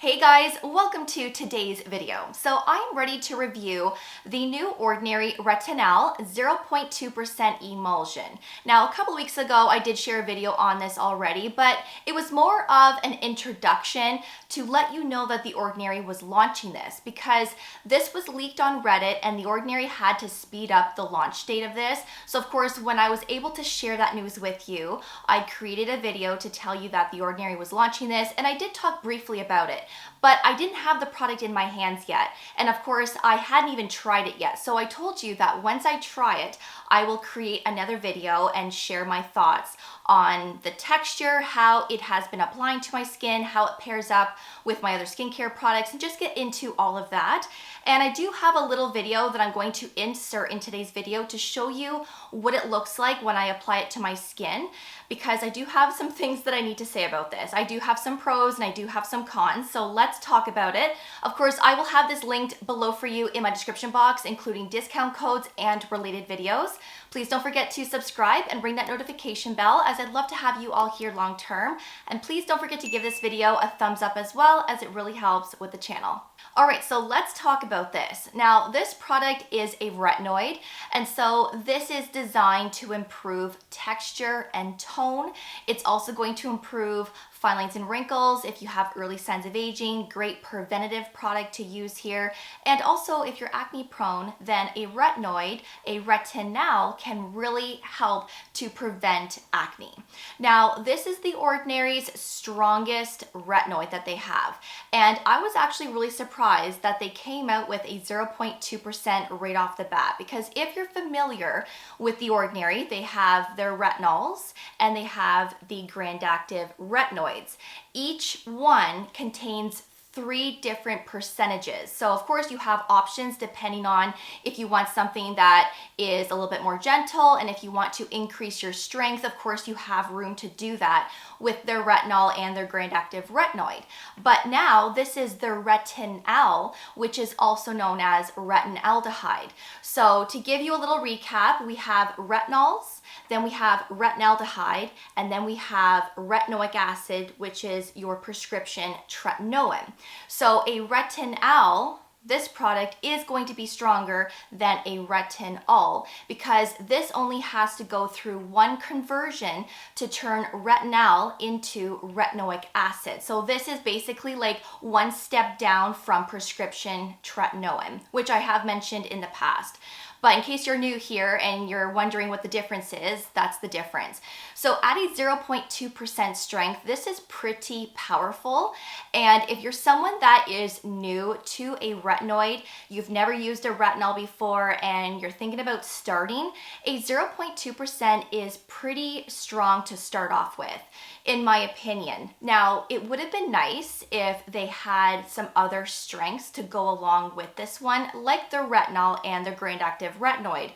Hey guys, welcome to today's video. So I'm ready to review the new Ordinary Retinal 0.2% Emulsion. Now, a couple weeks ago, I did share a video on this already, but it was more of an introduction to let you know that the Ordinary was launching this because this was leaked on Reddit and the Ordinary had to speed up the launch date of this. So of course, when I was able to share that news with you, I created a video to tell you that the Ordinary was launching this, and I did talk briefly about it. But I didn't have the product in my hands yet. And of course, I hadn't even tried it yet. So I told you that once I try it, I will create another video and share my thoughts on the texture, how it has been applying to my skin, how it pairs up with my other skincare products, and just get into all of that. And I do have a little video that I'm going to insert in today's video to show you what it looks like when I apply it to my skin, because I do have some things that I need to say about this. I do have some pros and I do have some cons, so let's talk about it. Of course, I will have this linked below for you in my description box, including discount codes and related videos. Please don't forget to subscribe and ring that notification bell, as I'd love to have you all here long term. And please don't forget to give this video a thumbs up as well, as it really helps with the channel. All right, so let's talk about this. Now, this product is a retinoid, and so this is designed to improve texture and tone. It's also going to improve fine lines and wrinkles. If you have early signs of aging, great preventative product to use here. And also, if you're acne prone, then a retinoid, a retinal, can really help to prevent acne. Now, this is the Ordinary's strongest retinoid that they have. And I was actually really surprised that they came out with a 0.2% right off the bat, because if you're familiar with the Ordinary, they have their retinols and they have the Grand Active retinoids. Each one contains 3 different percentages. So of course you have options depending on if you want something that is a little bit more gentle, and if you want to increase your strength, of course you have room to do that with their retinol and their Grand Active retinoid. But now this is their retinal, which is also known as retinaldehyde. So to give you a little recap, we have retinols, then we have retinaldehyde, and then we have retinoic acid, which is your prescription tretinoin. So a retinal, this product is going to be stronger than a retinol, because this only has to go through one conversion to turn retinal into retinoic acid. So this is basically like one step down from prescription tretinoin, which I have mentioned in the past. But in case you're new here and you're wondering what the difference is, that's the difference. So at a 0.2% strength, this is pretty powerful. And if you're someone that is new to a retinoid, you've never used a retinol before, and you're thinking about starting, a 0.2% is pretty strong to start off with, in my opinion. Now, it would have been nice if they had some other strengths to go along with this one, like the retinol and the Grand Active retinoid,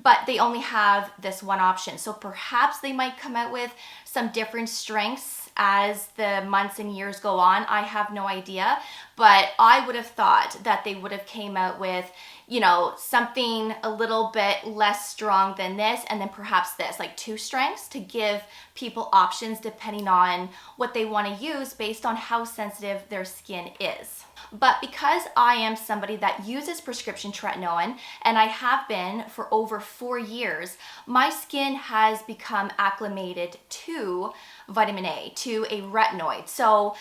but they only have this one option. So perhaps they might come out with some different strengths as the months and years go on. I have no idea, but I would have thought that they would have came out with, you know, something a little bit less strong than this, and then perhaps this, like 2 strengths, to give people options depending on what they want to use based on how sensitive their skin is. But because I am somebody that uses prescription tretinoin, and I have been for over 4 years, my skin has become acclimated to vitamin A, to a retinoid. So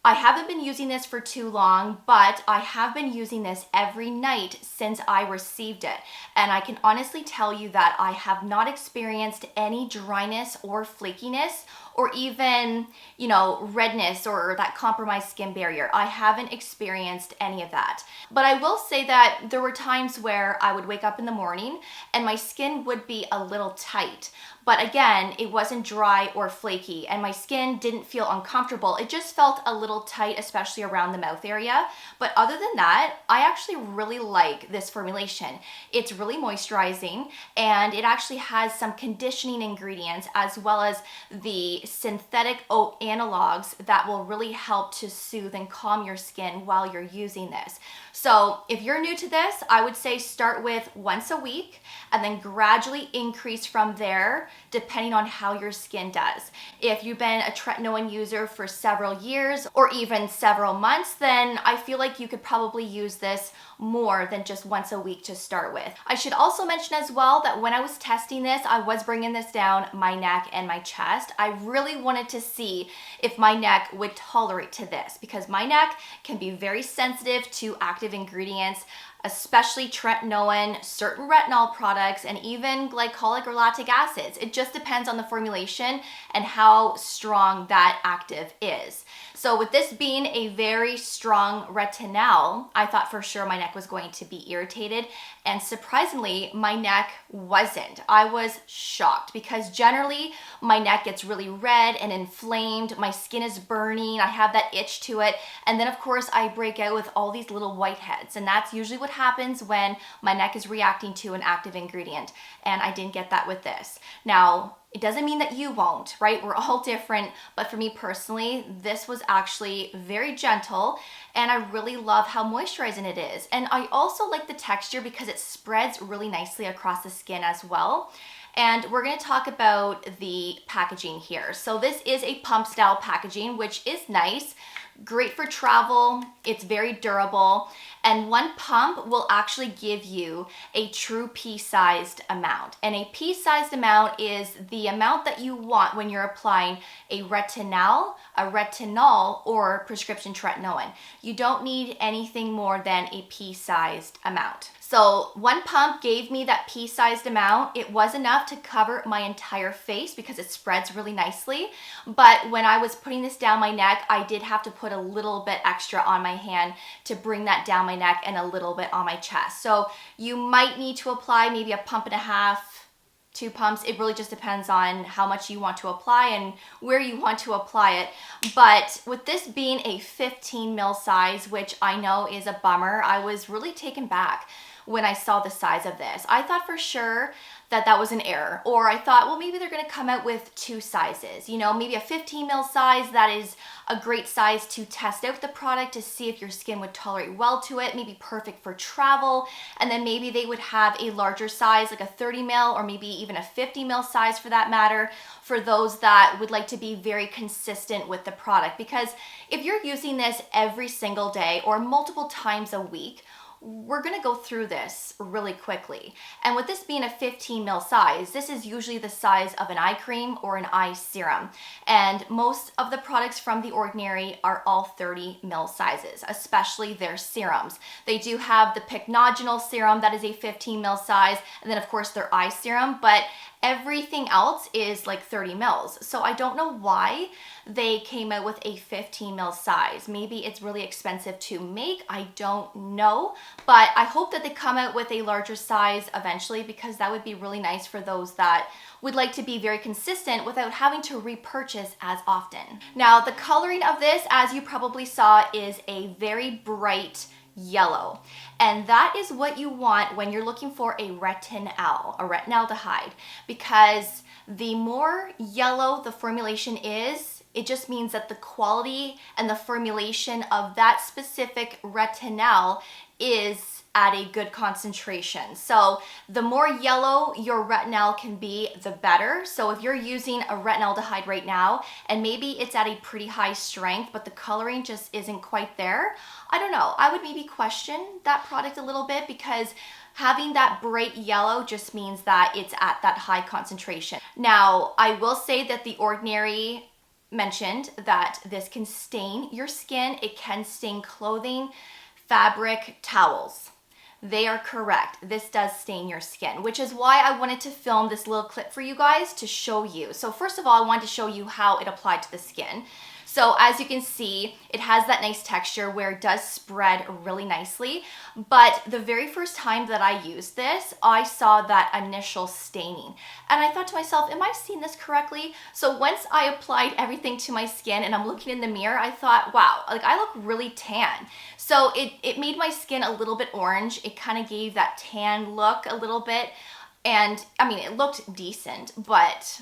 I haven't been using this for too long, but I have been using this every night since I received it. And I can honestly tell you that I have not experienced any dryness or flakiness, or even, you know, redness or that compromised skin barrier. I haven't experienced any of that. But I will say that there were times where I would wake up in the morning and my skin would be a little tight. But again, it wasn't dry or flaky, and my skin didn't feel uncomfortable. It just felt a little tight, especially around the mouth area. But other than that, I actually really like this formulation. It's really moisturizing, and it actually has some conditioning ingredients, as well as the synthetic oat analogs that will really help to soothe and calm your skin while you're using this. So if you're new to this, I would say start with once a week and then gradually increase from there depending on how your skin does. If you've been a tretinoin user for several years or even several months, then I feel like you could probably use this more than just once a week to start with. I should also mention as well that when I was testing this, I was bringing this down my neck and my chest. I really wanted to see if my neck would tolerate to this because my neck can be very sensitive to active ingredients, especially tretinoin, certain retinol products, and even glycolic or lactic acids. It just depends on the formulation and how strong that active is. So with this being a very strong retinol, I thought for sure my neck was going to be irritated, and surprisingly, my neck wasn't. I was shocked because generally my neck gets really red and inflamed, my skin is burning, I have that itch to it, and then of course I break out with all these little whiteheads, and that's usually what happens when my neck is reacting to an active ingredient, and I didn't get that with this. Now, it doesn't mean that you won't, right? We're all different, but for me personally, this was actually very gentle, and I really love how moisturizing it is. And I also like the texture because it spreads really nicely across the skin as well. And we're gonna talk about the packaging here. So this is a pump style packaging, which is nice. Great for travel, it's very durable, and one pump will actually give you a true pea-sized amount. And a pea-sized amount is the amount that you want when you're applying a retinal, a retinol, or prescription tretinoin. You don't need anything more than a pea-sized amount. So one pump gave me that pea-sized amount. It was enough to cover my entire face because it spreads really nicely. But when I was putting this down my neck, I did have to put a little bit extra on my hand to bring that down my neck and a little bit on my chest. So you might need to apply maybe a pump and a half, 2 pumps. It really just depends on how much you want to apply and where you want to apply it. But with this being a 15 ml size, which I know is a bummer, I was really taken back when I saw the size of this. I thought for sure that that was an error, or I thought, well, maybe they're gonna come out with 2 sizes, you know, maybe a 15 ml size. That is a great size to test out the product to see if your skin would tolerate well to it, maybe perfect for travel. And then maybe they would have a larger size, like a 30 ml or maybe even a 50 ml size for that matter, for those that would like to be very consistent with the product. Because if you're using this every single day or multiple times a week, we're gonna go through this really quickly. And with this being a 15 ml size, this is usually the size of an eye cream or an eye serum. And most of the products from The Ordinary are all 30 ml sizes, especially their serums. They do have the pycnogenol serum that is a 15 ml size, and then of course their eye serum, but everything else is like 30 mils. So I don't know why they came out with a 15 ml size. Maybe it's really expensive to make, I don't know. But I hope that they come out with a larger size eventually, because that would be really nice for those that would like to be very consistent without having to repurchase as often. Now, the coloring of this, as you probably saw, is a very bright yellow. And that is what you want when you're looking for a retinol, a retinaldehyde, because the more yellow the formulation is, it just means that the quality and the formulation of that specific retinol is at a good concentration. So the more yellow your retinol can be, the better. So if you're using a retinaldehyde right now and maybe it's at a pretty high strength, but the coloring just isn't quite there, I don't know, I would maybe question that product a little bit, because having that bright yellow just means that it's at that high concentration. Now, I will say that The Ordinary mentioned that this can stain your skin, it can stain clothing, fabric, towels. They are correct. This does stain your skin, which is why I wanted to film this little clip for you guys to show you. So first of all, I wanted to show you how it applied to the skin. So as you can see, it has that nice texture where it does spread really nicely. But the very first time that I used this, I saw that initial staining. And I thought to myself, am I seeing this correctly? So once I applied everything to my skin and I'm looking in the mirror, I thought, wow, like I look really tan. So it made my skin a little bit orange. It kind of gave that tan look a little bit. And I mean, it looked decent, but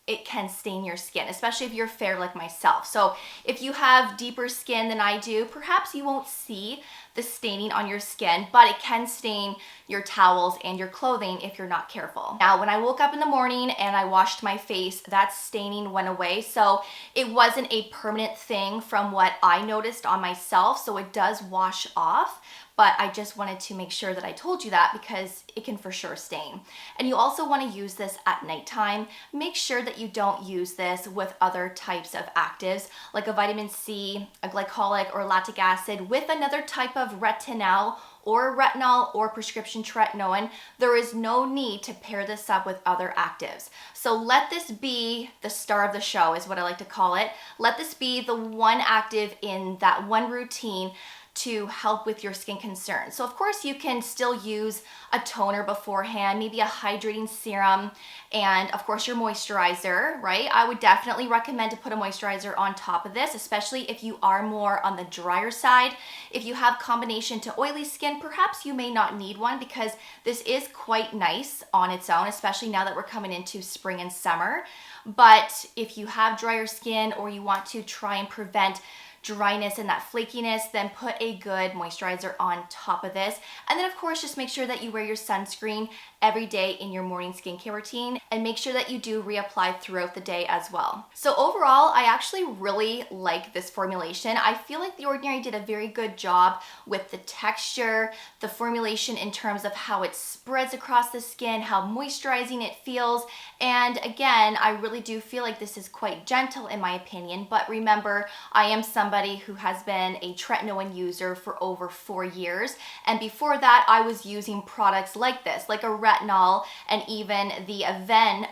it can stain your skin, especially if you're fair like myself. So if you have deeper skin than I do, perhaps you won't see the staining on your skin, but it can stain your towels and your clothing if you're not careful. Now, when I woke up in the morning and I washed my face, that staining went away. So it wasn't a permanent thing from what I noticed on myself. So it does wash off. But I just wanted to make sure that I told you that because it can for sure stain. And you also want to use this at nighttime. Make sure that you don't use this with other types of actives like a vitamin C, a glycolic or lactic acid with another type of retinol or retinol or prescription tretinoin. There is no need to pair this up with other actives. So let this be the star of the show is what I like to call it. Let this be the one active in that one routine to help with your skin concerns. So of course you can still use a toner beforehand, maybe a hydrating serum, and of course your moisturizer, right? I would definitely recommend to put a moisturizer on top of this, especially if you are more on the drier side. If you have combination to oily skin, perhaps you may not need one because this is quite nice on its own, especially now that we're coming into spring and summer. But if you have drier skin or you want to try and prevent dryness and that flakiness, then put a good moisturizer on top of this. And then of course, just make sure that you wear your sunscreen every day in your morning skincare routine and make sure that you do reapply throughout the day as well. So overall, I actually really like this formulation. I feel like The Ordinary did a very good job with the texture, the formulation in terms of how it spreads across the skin, how moisturizing it feels. And again, I really do feel like this is quite gentle in my opinion, but remember, I am somebody who has been a tretinoin user for over 4 years. And before that, I was using products like this, like a retinol and even the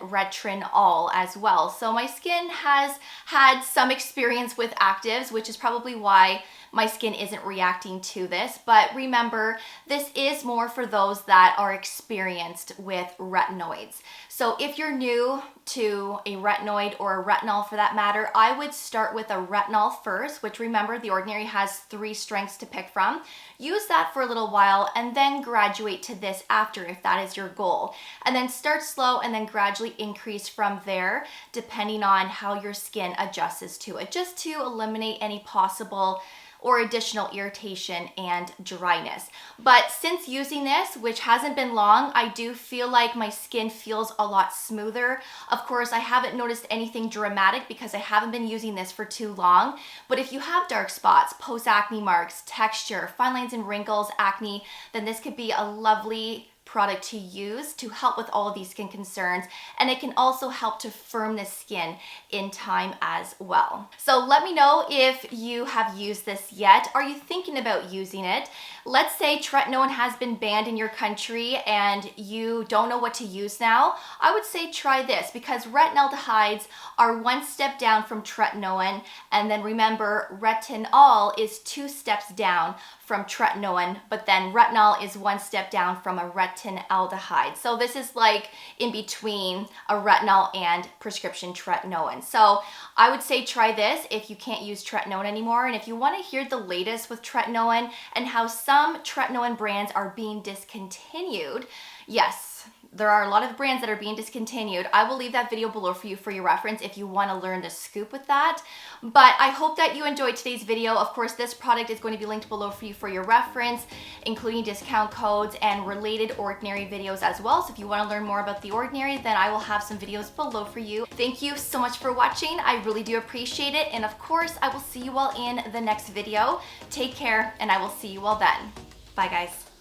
Retinol as well. So my skin has had some experience with actives, which is probably why my skin isn't reacting to this. But remember, this is more for those that are experienced with retinoids. So if you're new to a retinoid or a retinol for that matter, I would start with a retinol first, which remember The Ordinary has 3 strengths to pick from. Use that for a little while and then graduate to this after if that is your goal. And then start slow and then gradually increase from there depending on how your skin adjusts to it, just to eliminate any possible or additional irritation and dryness. But since using this, which hasn't been long, I do feel like my skin feels a lot smoother. Of course, I haven't noticed anything dramatic because I haven't been using this for too long. But if you have dark spots, post-acne marks, texture, fine lines and wrinkles, acne, then this could be a lovely product to use to help with all of these skin concerns, and it can also help to firm the skin in time as well. So let me know if you have used this yet. Are you thinking about using it? Let's say tretinoin has been banned in your country and you don't know what to use now. I would say try this because retinaldehydes are 1 step down from tretinoin, and then remember retinol is 2 steps down from tretinoin, but then retinol is 1 step down from a retinaldehyde. So this is like in between a retinol and prescription tretinoin. So I would say try this if you can't use tretinoin anymore. And if you want to hear the latest with tretinoin and how some tretinoin brands are being discontinued, yes, there are a lot of brands that are being discontinued. I will leave that video below for you for your reference if you want to learn the scoop with that. But I hope that you enjoyed today's video. Of course, this product is going to be linked below for you for your reference, including discount codes and related Ordinary videos as well. So if you want to learn more about The Ordinary, then I will have some videos below for you. Thank you so much for watching. I really do appreciate it. And of course, I will see you all in the next video. Take care, and I will see you all then. Bye, guys.